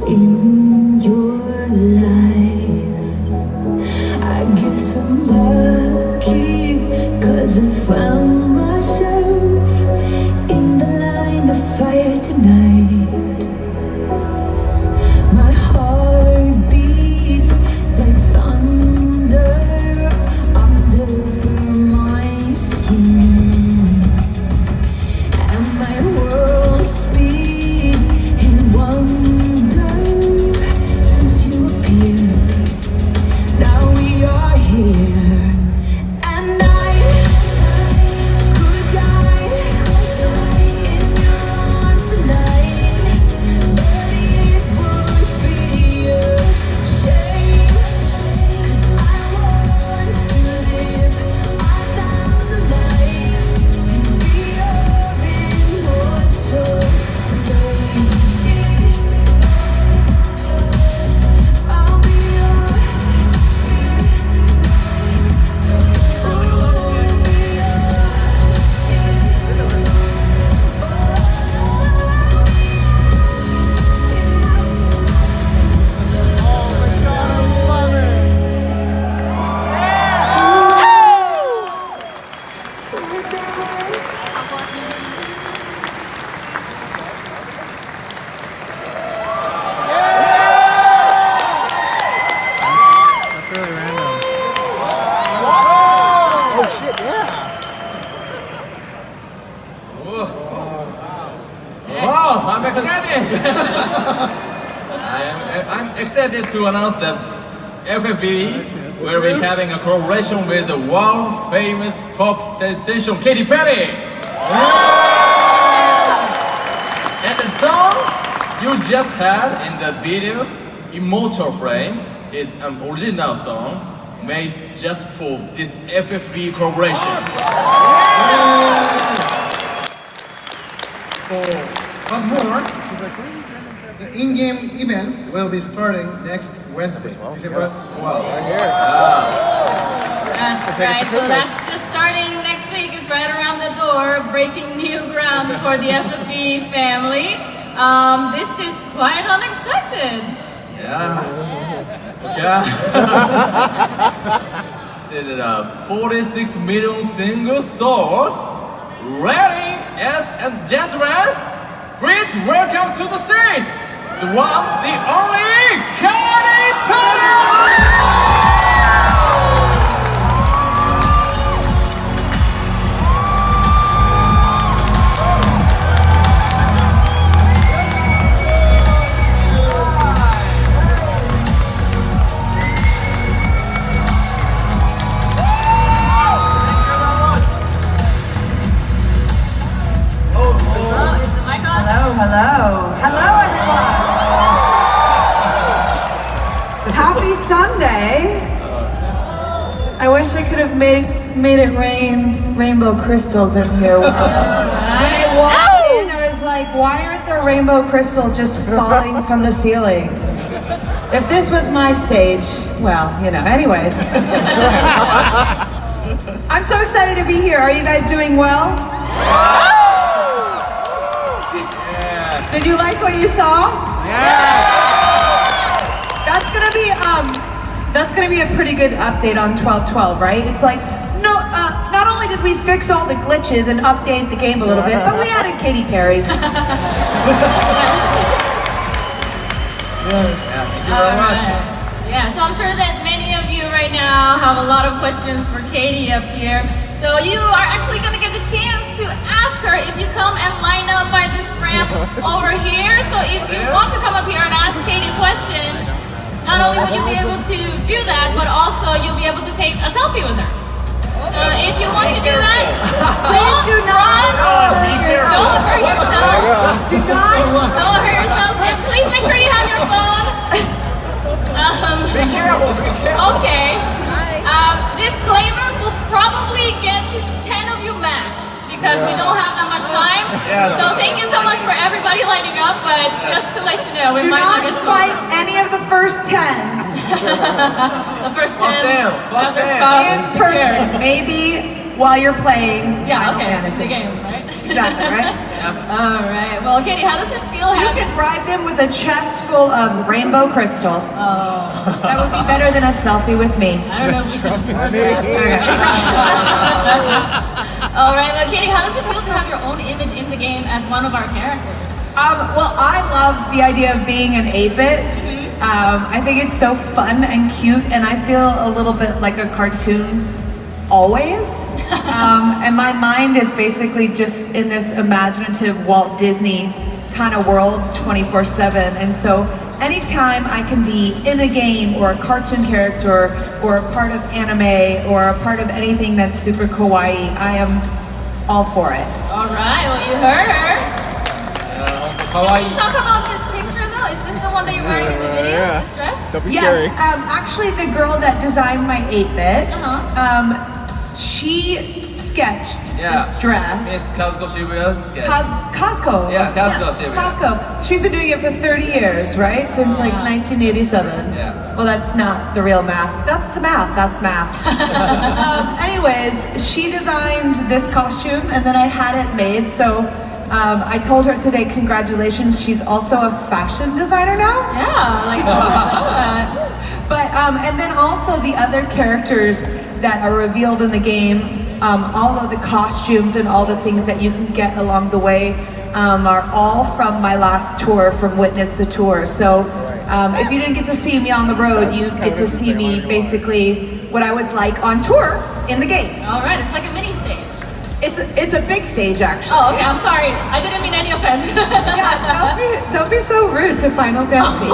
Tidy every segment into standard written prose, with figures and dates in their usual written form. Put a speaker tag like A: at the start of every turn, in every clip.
A: in your life. I guess I'm lucky, 'cause I found myself in the line of fire tonight. My heart beats like thunder under my skin, and my world speeds in wonder since you appeared. Now we are here, and I could die in your arms tonight, but it would be a shame, 'cause I want to live 1,000 lives and be your immortal flame. I'll be your,
B: That's really random. Oh shit, yeah.
C: Wow, I'm excited! I'm excited to announce that FFBE will be having a collaboration with the world famous pop sensation Katy Perry! And the song you just heard in the video, Immortal Flame, is an original song made just for this FFBE collaboration.
D: But more, the in-game event will be starting next Wednesday, December 12th.
E: That's right, so that's just starting next week, is right around the door, breaking new ground for the FFBE family. This is quite unexpected.
C: Yeah. Okay. So there are 46 million singles sold. Ladies and gentlemen, please welcome to the stage the one, the only Katy Perry!
F: Hello, everyone. Happy Sunday. I wish I could have made it rain rainbow crystals in here. When I walked in, I was like, why aren't there rainbow crystals just falling from the ceiling? If this was my stage, well, you know, anyways. I'm so excited to be here. Are you guys doing well? Did you like what you saw?
B: Yeah.
F: That's gonna be a pretty good update on 12/12, right? It's like, no, not only did we fix all the glitches and update the game a little bit, but we added Katy Perry.
C: Yeah, thank you very much.
E: Yeah, so I'm sure that many of you right now have a lot of questions for Katy up here. So you are actually going to get the chance to ask her if you come and line up by this ramp over here. So if you want to come up here and ask Katy a question, not only will you be able to do that, but also you'll be able to take a selfie with her. So if you want to do that, don't run, don't hurt yourself, don't hurt yourself, and please make sure you have your phone.
C: Be careful, be careful.
E: Okay. Disclaimer, we'll probably get to 10 of you max because we don't have that much time. So thank you so much for everybody lining up, but just to let you know, we
F: Do
E: might
F: not
E: not get to
F: fight any of the first 10
E: the first 10.
C: Plus
E: other
C: them.
E: spots
F: in
E: secured.
F: person. Maybe while you're playing
E: Yeah,
F: Final
E: okay. It's
F: Fantasy.
E: the game, right?
F: Exactly, right?
E: All right. Well, Katy, how does it feel
F: You
E: having?
F: could bribe them with a chest full of rainbow crystals.
E: Oh,
F: That would be better than a selfie with me.
E: I don't know if we can afford that. All right. Well, Katy, how does it feel to have your own image in the game as one of our characters?
F: Well, I love the idea of being an 8-bit. I think it's so fun and cute, and I feel a little bit like a cartoon always. And my mind is basically just in this imaginative Walt Disney kind of world 24/7. And so anytime I can be in a game or a cartoon character or a part of anime or a part of anything that's super kawaii, I am all for it.
E: All right. Well, you heard her. Can we
C: 可愛い
E: talk about this picture though? Is this the one that you're wearing in the video?
B: Yeah.
E: This dress?
B: Don't be
F: Yes,
B: scary.
F: actually the girl that designed my 8-bit, she sketched
C: Yeah.
F: this dress.
C: Miss Kazuko Shibuya sketch.
F: Costco.
C: Yeah, Costco, Shibuya.
F: Costco. She's been doing it for 30 years, right? Since like 1987.
C: Yeah.
F: Well, that's not the real math. That's the math. That's math. Anyways, she designed this costume and then I had it made. So I told her today, congratulations. She's also a fashion designer now.
E: Yeah. Like, I love that.
F: But and then also the other characters that are revealed in the game, all of the costumes and all the things that you can get along the way are all from my last tour, from Witness the Tour. So if you didn't get to see me on the road, you get to see me basically what I was like on tour in the game.
E: All right. It's like a mini stage.
F: It's a big stage actually.
E: Oh, okay. I'm sorry. I didn't mean any offense.
F: Yeah, don't be so rude to Final Fantasy.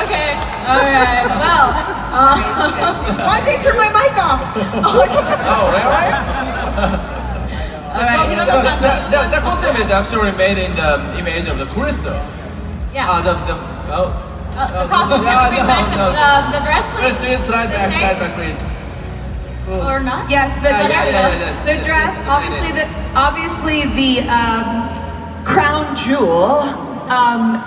E: Okay. All right. Well.
F: Why'd they turn my mic off?
C: Oh, really?
E: All right. You know
C: The costume is actually made in the image of the crystal.
E: Yeah.
C: The
E: costume.
C: Yeah,
E: Bring back
C: no.
E: the dress, please.
C: Please, slide
E: The
C: back,
E: stage?
C: slide back, please.
E: Or not?
F: Yes,
C: Yeah.
F: the dress, obviously the crown jewel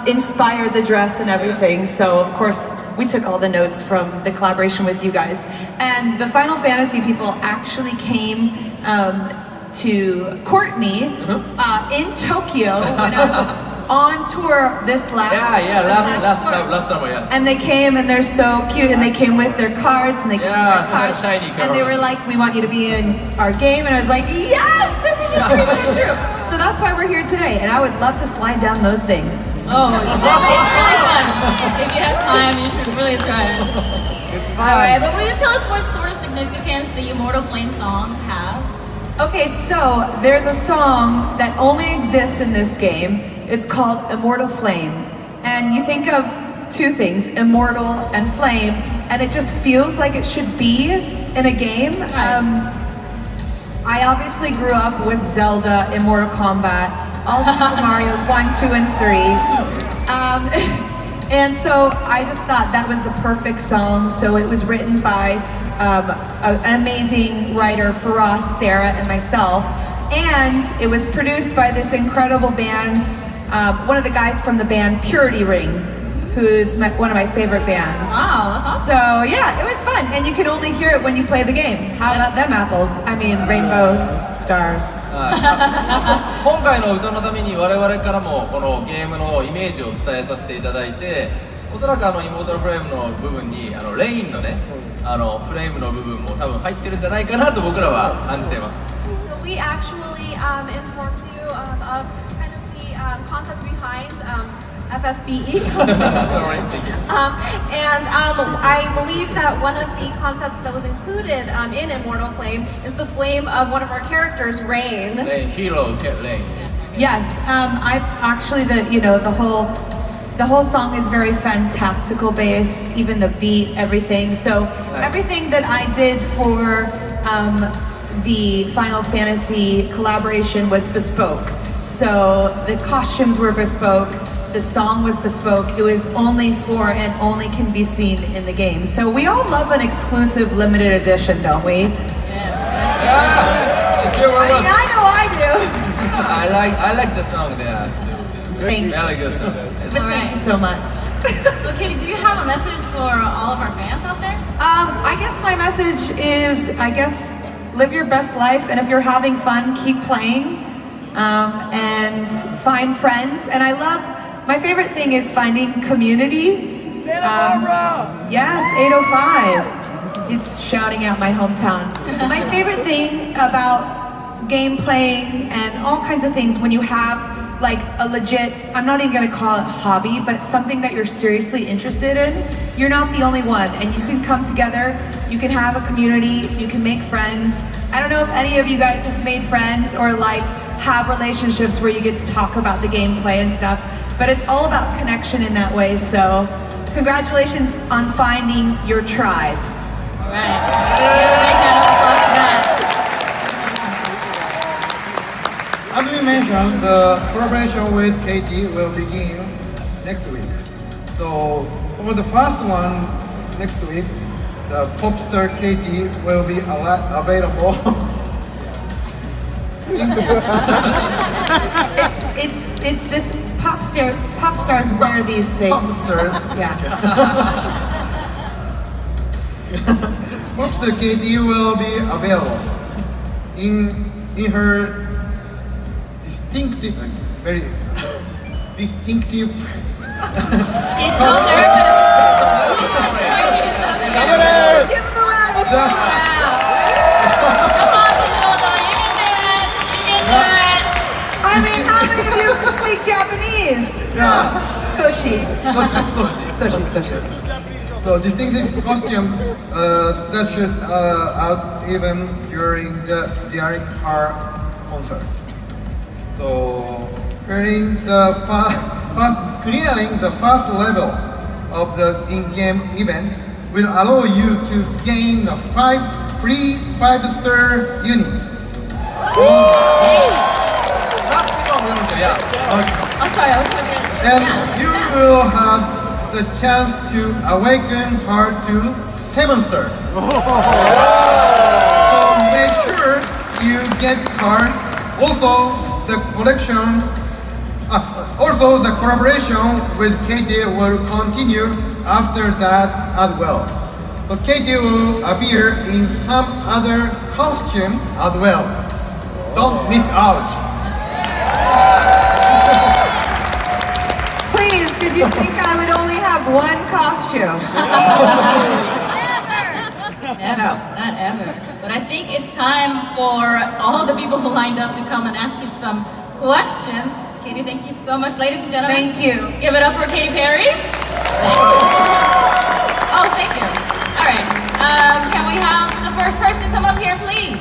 F: inspired the dress and everything. So of course we took all the notes from the collaboration with you guys. And the Final Fantasy people actually came to Courtney in Tokyo when I was on tour this last
C: Last summer, yeah.
F: and they came and they're so cute and they came with their cards and they came
C: Yeah,
F: with their cards
C: shiny
F: and they were like, we want you to be in our game, and I was like, yes, this is a dream come true. So that's why we're here today, and I would love to slide down those things.
E: Oh, it's really fun. If you have time, you should really try it.
B: It's
E: All right,
B: fun.
E: but will you tell us what sort of significance the Immortal Flame song has?
F: Okay, so there's a song that only exists in this game. It's called Immortal Flame, and you think of two things, immortal and flame, and it just feels like it should be in a game. I obviously grew up with Zelda in Mortal Kombat, all Super Mario's 1, 2, and 3. And so I just thought that was the perfect song. So it was written by an amazing writer, Faraz, Sarah, and myself. And it was produced by this incredible band, one of the guys from the band Purity Ring, who's one of my favorite bands.
E: Wow, that's awesome.
F: So yeah, it was fun, and you can only hear it when you play the game. How about them apples? I mean, rainbow stars.
C: 今回の歌のために我々からもこのゲームのイメージを伝えさせていただいて、おそらくイモータルフレームの部分にレインのね、フレームの部分も多分入ってるんじゃないかなと僕らは感じています。
G: So we actually informed you of kind of the concept behind FFBE.
C: Sorry, thank you.
G: And I believe that one of the concepts that was included in Immortal Flame is the flame of one of our characters, Rain.
C: Rain, hero, Rain.
F: Yes, I actually the whole song is very fantastical based, even the beat, everything. So everything that I did for the Final Fantasy collaboration was bespoke. So the costumes were bespoke, the song was bespoke, it was only for and only can be seen in the game. So we all love an exclusive limited edition, don't we?
C: Yeah, thank you very much.
F: I know I do.
C: I like the song there.
F: Thank you.
C: Very good song.
F: But thank you so much.
E: Well, Katy, do you have a message for all of our fans out there?
F: I guess my message is, live your best life, and if you're having fun, keep playing, and find friends. And my favorite thing is finding community. Santa Barbara! Yes, 805. He's shouting out my hometown. My favorite thing about game playing and all kinds of things, when you have like a legit, I'm not even gonna call it hobby, but something that you're seriously interested in, you're not the only one, and you can come together, you can have a community, you can make friends. I don't know if any of you guys have made friends or like have relationships where you get to talk about the gameplay and stuff, but it's all about connection in that way, so congratulations on finding your tribe.
E: All right. Big round of applause for that.
D: As we mentioned, the collaboration with Katy will begin next week. So for the first one next week, the pop star Katy will be available.
F: It's this pop stars wear these things.
D: Pop star.
F: Yeah.
D: Pop star Katy will be available in her distinctive, very distinctive.
E: He's so nervous.
F: Give him a round of applause.
E: Come on, Hirono, you can do it. You can do it.
F: I mean, how many of you can speak Japanese? Skoshi.
D: So distinctive costume that should out even during her concert. So clearing the first level of the in-game event will allow you to gain a free 5-star unit.
E: I'm sorry, I was looking at
D: And you will have the chance to awaken her to 7-star. So make sure you get her. Also the collaboration with Katy will continue after that as well. So Katy will appear in some other costume as well. Don't miss out.
F: Please, did you think I would only have one costume?
E: Never, not ever. But I think it's time for all the people who lined up to come and ask you some questions. Katy, thank you so much, ladies and gentlemen.
F: Thank you.
E: Give it up for Katy Perry. Oh, thank you. All right. Can we have the first person come up here, please?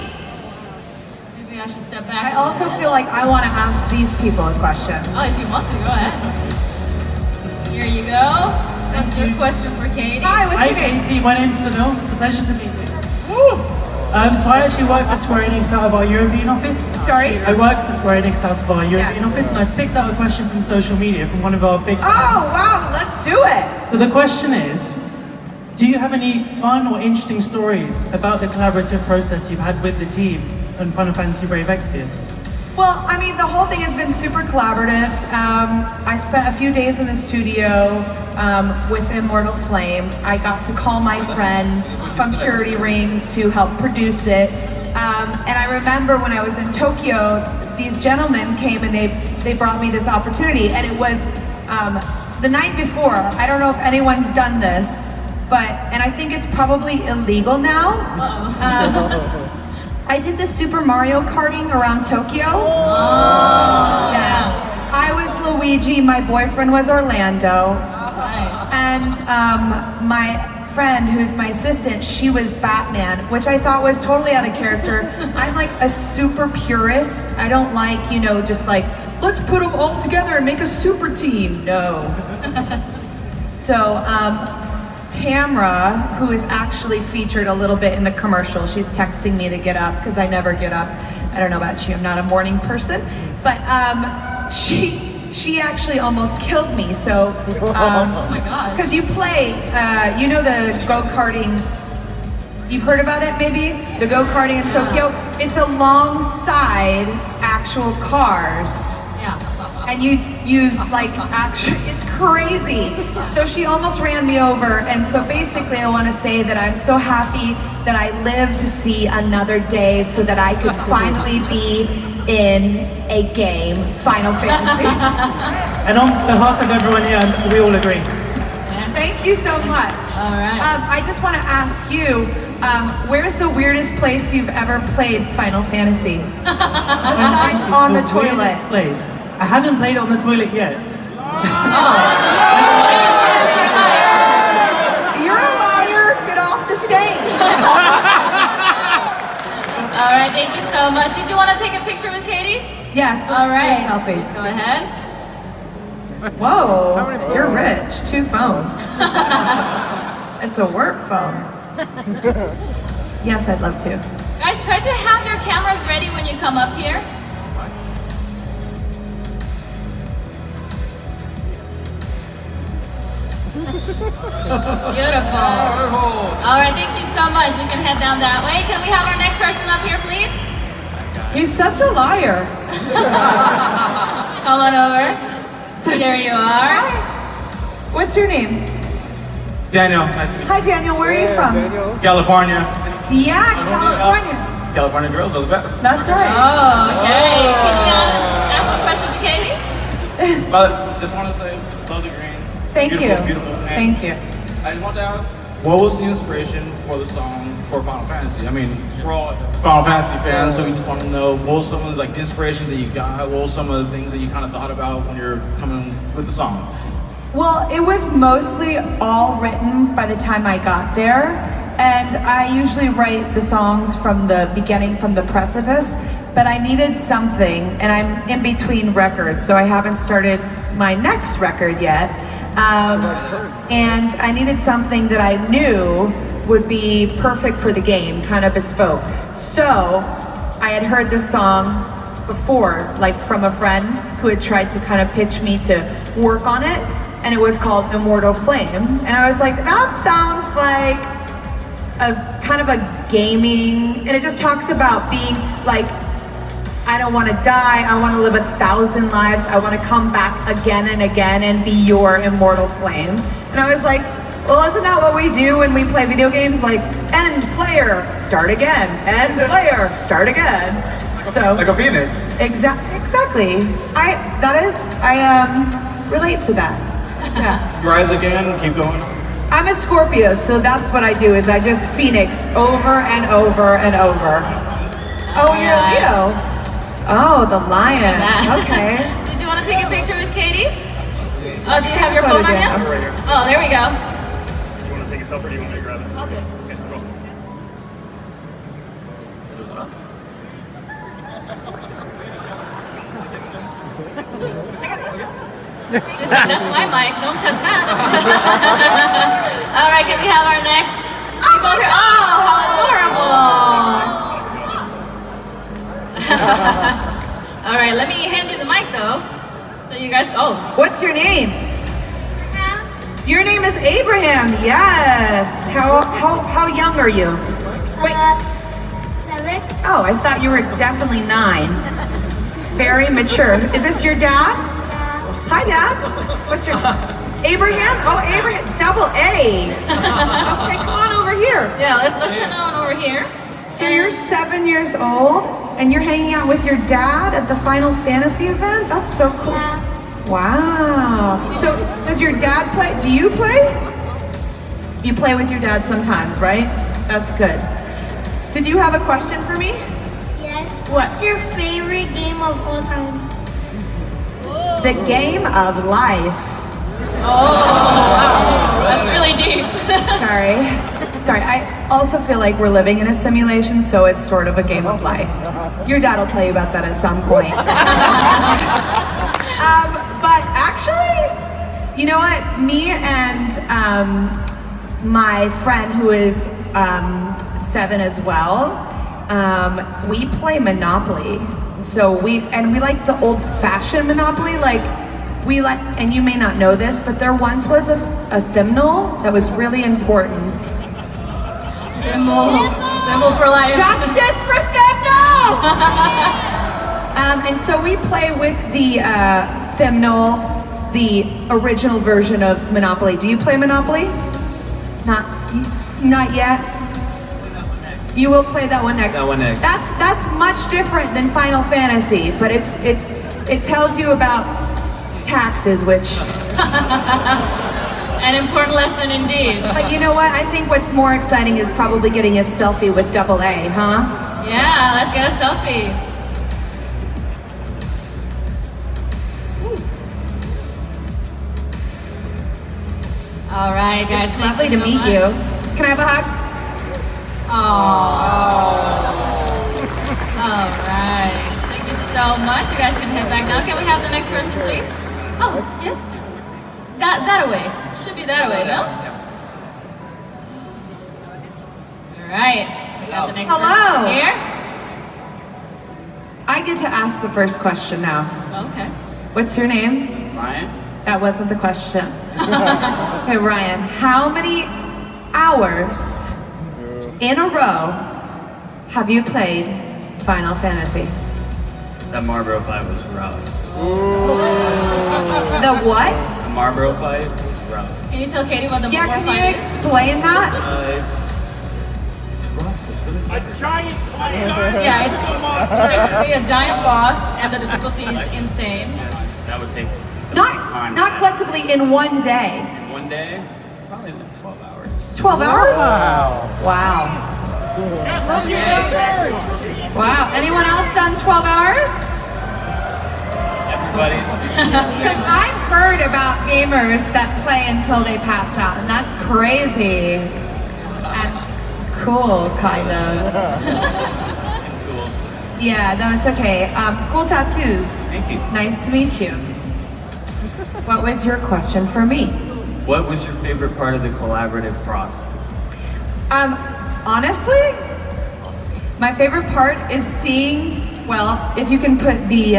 E: Maybe I should step back.
F: I also feel like I want to ask these people a question.
E: Oh, if you want to, go ahead. Here you go. What's your question for Katy?
F: Hi, what's
H: Hi
F: your name?
H: Katy, my name's Sunil. It's a pleasure to meet you. So I actually work for Square Enix out of our European office.
F: Sorry?
H: I work for Square Enix out of our European
F: Yes.
H: office, and I picked out a question from social media from one of our big fans.
F: Oh, wow, let's do it.
H: So the question is, do you have any fun or interesting stories about the collaborative process you've had with the team on Final Fantasy Brave Exvius?
F: Well, I mean, the whole thing has been super collaborative. I spent a few days in the studio with Immortal Flame. I got to call my friend from Purity Ring to help produce it. And I remember when I was in Tokyo, these gentlemen came and they brought me this opportunity. And it was the night before. I don't know if anyone's done this, and I think it's probably illegal now. I did the Super Mario karting around Tokyo. Yeah. I was Luigi, my boyfriend was Orlando. And my friend, who's my assistant, she was Batman, which I thought was totally out of character. I'm like a super purist. I don't like, just like, let's put them all together and make a super team. No. So, Tamra, who is actually featured a little bit in the commercial, she's texting me to get up because I never get up. I don't know about you, I'm not a morning person, but she actually almost killed me. So,
E: Oh my God.
F: because you play, the go-karting. You've heard about it, maybe? The go-karting in Tokyo. It's alongside actual cars.
E: Yeah.
F: and you use like actually, it's crazy. So she almost ran me over, and so basically I want to say that I'm so happy that I lived to see another day so that I could finally be in a game, Final Fantasy.
H: And on behalf of everyone here, we all agree.
F: Thank you so much.
E: All right.
F: I just want to ask you, where's the weirdest place you've ever played Final Fantasy? Besides on the toilet.
H: weirdest place. I haven't played on the toilet yet.
F: You're a liar. Get off the stage.
E: All right, thank you so much. Did you want to take a picture with Katie?
F: Yes.
E: All right.
F: Selfies.
E: Go ahead.
F: Whoa, you're rich. 2 phones. It's a work phone. Yes, I'd love to.
E: Guys, try to have your cameras ready when you come up here. Beautiful. All right, thank you so much. You can head down that way. Can we have our next person up here, please?
F: He's such a liar.
E: Come on over. There you are.
F: Hi. What's your name?
B: Daniel, nice to meet you.
F: Hi, Daniel. Where are you from?
B: California.
F: Yeah, California.
B: California girls are the best.
F: That's right.
E: Oh, okay. Can you ask a question to Katie?
B: But just want to say, love the green.
F: Thank
B: Beautiful,
F: you.
B: beautiful. And
F: Thank you.
B: I just want to ask, what was the inspiration for the song for Final Fantasy? I mean, we're all Final Fantasy fans, so we just want to know what was some of the inspiration that you got, what was some of the things that you kind of thought about when you're coming with the song?
F: Well, it was mostly all written by the time I got there, and I usually write the songs from the beginning, from the precipice, but I needed something, and I'm in between records, so I haven't started my next record yet, and I needed something that I knew would be perfect for the game, kind of bespoke. So I had heard this song before, like from a friend who had tried to kind of pitch me to work on it, and it was called Immortal Flame, and I was like, that sounds like a kind of a gaming, and it just talks about being like, I don't want to die, I want to live 1,000 lives, I want to come back again and again and be your immortal flame. And I was like, well, isn't that what we do when we play video games? Like, end player, start again, end player, start again. So
B: Like a phoenix.
F: exactly. I relate to that. Yeah.
B: Rise again, keep going.
F: I'm a Scorpio, so that's what I do, is I just phoenix over and over and over. Oh, you're a Leo. Oh, the lion. Okay.
E: Did you want to take a picture with Katie? Oh, do you have your phone on you?
H: I'm right here.
E: Oh, there we go.
H: Do you want to take a selfie or do you want me to grab it? Okay, roll.
E: That's my mic. Don't touch that. All right, can we have our next? People here? Oh, how adorable! All right, let me hand you the mic though. So you guys. Oh.
F: What's your name? Your name is Abraham. Yes. How young are you? Wait.
I: 7.
F: Oh, I thought you were definitely 9. Very mature. Is this your dad? Hi, Dad. What's your Abraham? Oh, Abraham. Double A. Okay, come on over here.
E: Yeah, let's send on over here.
F: So you're 7 years old, and you're hanging out with your dad at the Final Fantasy event? That's so cool.
I: Yeah.
F: Wow. So does your dad play? Do you play? You play with your dad sometimes, right? That's good. Did you have a question for me?
I: Yes.
F: What?
I: What's your favorite game of all time?
F: The game of life.
E: Oh, wow. That's really deep.
F: Sorry, I also feel like we're living in a simulation, so it's sort of a game of life. Your dad will tell you about that at some point. But actually, you know what? Me and my friend who is 7 as well, we play Monopoly. So we like the old-fashioned Monopoly, and you may not know this, but there once was a thymnal that was really important.
E: Thimble for life.
F: Justice for thymnal! And so we play with the Thymnol, the original version of Monopoly. Do you play Monopoly? Not yet. You will play that one next.
J: That one next.
F: That's much different than Final Fantasy, but it tells you about taxes, which.
E: An important lesson indeed.
F: But you know what? I think what's more exciting is probably getting a selfie with AA, huh?
E: Yeah, let's get a selfie. All right, guys.
F: It's lovely to meet you. Can I have a hug?
E: All right. Thank you so much. You guys can head back now. Can we have the next person, please? Oh, yes. That away. Should be that away, no? All right. We got the next
F: Hello.
E: person here.
F: I get to ask the first question now.
E: Okay.
F: What's your name?
J: Ryan?
F: That wasn't the question. Okay, Ryan, how many hours in a row have you played Final Fantasy?
J: That Marlboro fight was rough.
F: The what?
J: The Marlboro fight was rough.
E: Can you tell Katie what the
F: Yeah,
E: war
F: can
E: fight
F: you
E: is?
F: explain that?
J: It's rough. It's really
E: Yeah, it's basically a giant boss, and the difficulty is insane.
J: That would take
F: Not collectively in one day.
J: in one day, probably like 12 hours.
F: 12 hours? Wow. Wow. Anyone else done 12 hours?
J: Everybody.
F: Because I've heard about gamers that play until they pass out, and that's crazy. And cool, kind of. Yeah, no, it's okay. Cool tattoos.
J: Thank you.
F: Nice to meet you. What was your question for me?
J: What was your favorite part of the collaborative process?
F: Honestly, my favorite part is seeing, well, if you can put the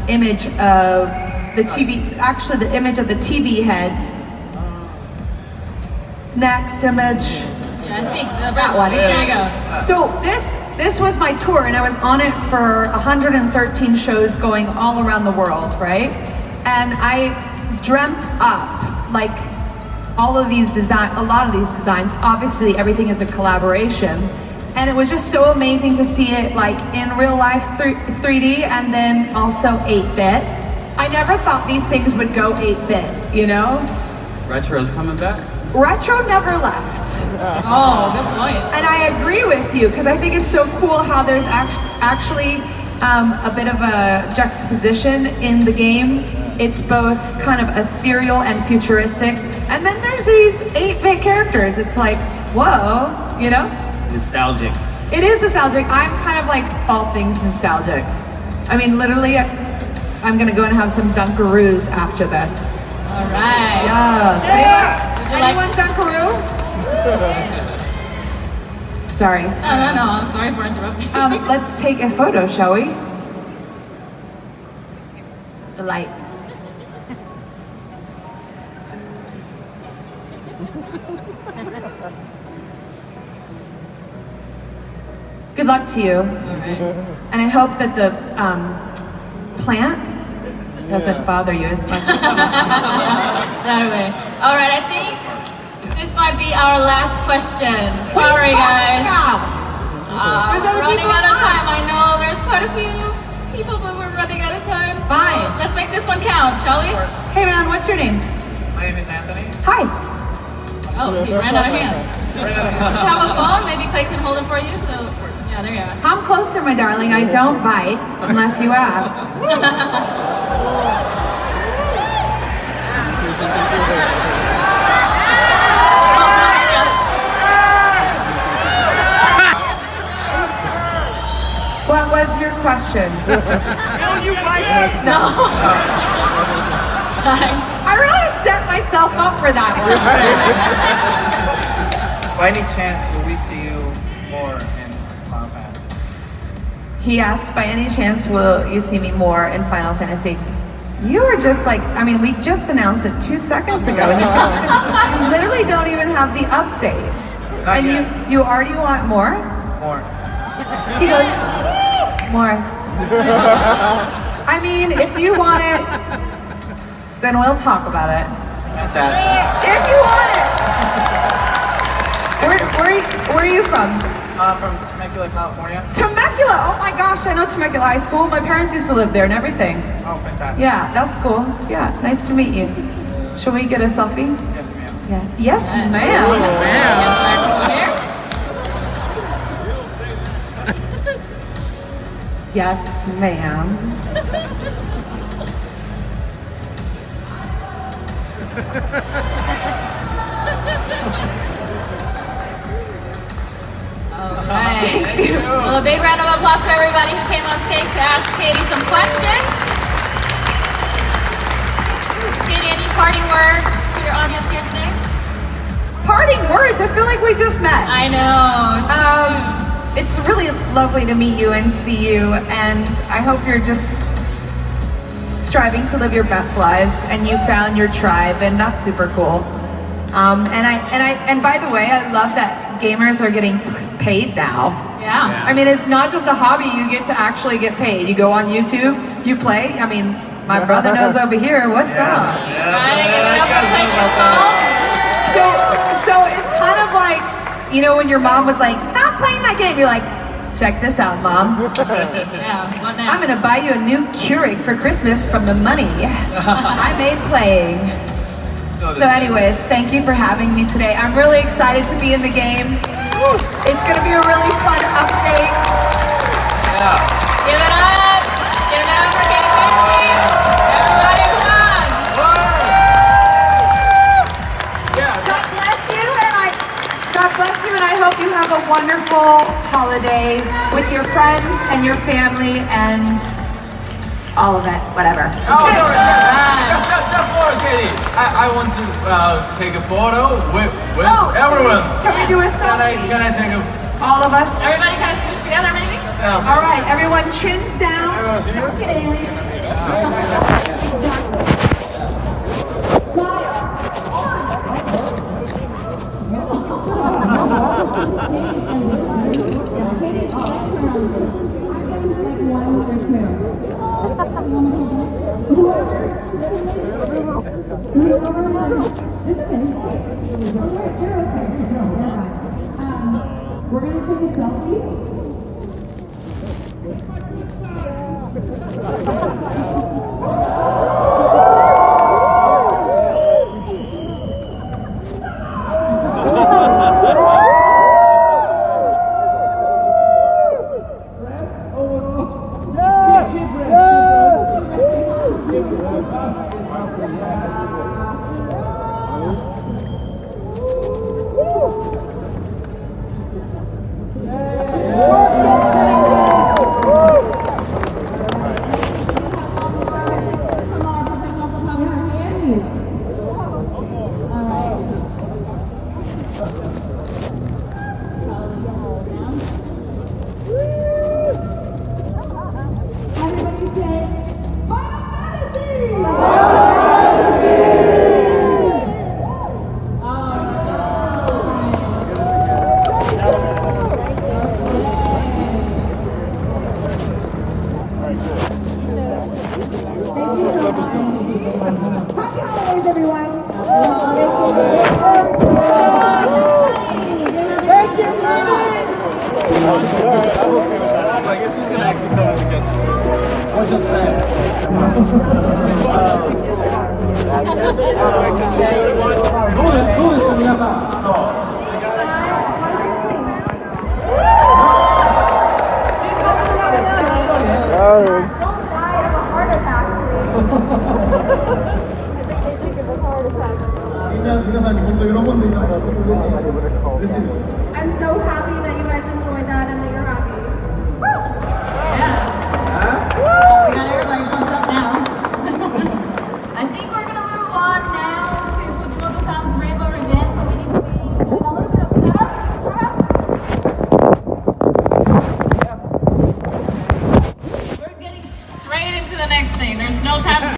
F: image of the TV, actually the image of the TV heads. Next image.
E: Yeah, I think
F: That one,
E: There you
F: exactly.
E: go.
F: So this was my tour, and I was on it for 113 shows going all around the world, right? And I dreamt up like a lot of these designs. Obviously, everything is a collaboration, and it was just so amazing to see it like in real life 3D, and then also 8-bit. I never thought these things would go 8-bit, you know?
J: Retro's coming back.
F: Retro never left.
E: Oh, good point.
F: And I agree with you, because I think it's so cool how there's actually a bit of a juxtaposition in the game. It's both kind of ethereal and futuristic. And then there's these 8-bit characters. It's like, whoa, you know?
J: Nostalgic.
F: It is nostalgic. I'm kind of like all things nostalgic. I mean, literally, I'm gonna go and have some Dunkaroos after this.
E: All right.
F: Yes. Anyone Dunkaroo? Sorry.
E: No. I'm sorry for interrupting.
F: Let's take a photo, shall we? The light. Good luck to you. And I hope that the plant doesn't bother you as much.
E: That way. All right, I think this might be our last question. Sorry, guys.
F: There's other
E: We're running
F: people
E: out of
F: in line.
E: time. I know there's quite a few people, but we're running out of time. So
F: Fine.
E: let's make this one count, shall we?
F: Hey man, what's your name?
B: My name is Anthony.
F: Hi.
E: Oh, he ran out of hands. Have a phone? Maybe Clay can hold it for you. So, yeah, there you are.
F: Come closer, my darling. I don't bite unless you ask. What was your question? No. I really set myself up for that one.
K: By any chance, will we see you more in Final Fantasy?
F: He asked, by any chance, will you see me more in Final Fantasy? You are just like, I mean, we just announced it 2 seconds ago, and you literally don't even have the update.
K: Not
F: and
K: yet.
F: you already want more?
K: More.
F: He goes, more. I mean, if you want it, then we'll talk about it.
K: Fantastic.
F: If you want it. Where are you from?
K: From Temecula, California.
F: Temecula! Oh my gosh, I know Temecula High School. My parents used to live there and everything.
K: Oh, fantastic.
F: Yeah, that's cool. Yeah, nice to meet you. Shall we get a selfie?
K: Yes, ma'am.
F: Yeah. Yes, ma'am. Yes, ma'am.
E: Alright. Well, a big round of applause for everybody who came on stage to ask Katy some questions. Katy, any parting words to your audience here today?
F: Parting words. I feel like we just met.
E: I know.
F: It's really lovely to meet you and see you, and I hope you're just striving to live your best lives, and you found your tribe, and that's super cool. And by the way, I love that gamers are getting paid now.
E: Yeah.
F: I mean, it's not just a hobby; you get to actually get paid. You go on YouTube, you play. I mean, my brother knows over here. What's up? So it's kind of like, you know, when your mom was like, "Stop playing that game," you're like, "Check this out, Mom.
E: Yeah, what now?
F: I'm gonna buy you a new Keurig for Christmas from the money I made playing." So anyways, thank you for having me today. I'm really excited to be in the game. It's gonna be a really fun update.
E: Yeah. Give it up! Give it up for Katy Perry! Everybody, come on!
F: God bless you, and I hope you have a wonderful holiday with your friends and your family and all of it, whatever.
C: Oh, sorry. Just for Katy. I want to take a photo with everyone.
F: Can we do a selfie?
C: Can I take a...
F: All of us?
E: Everybody kind of squish together, maybe?
F: All right, everyone, chins down. Suck it in.
A: We're going to take a selfie.
G: I'm so happy that you guys enjoyed that and that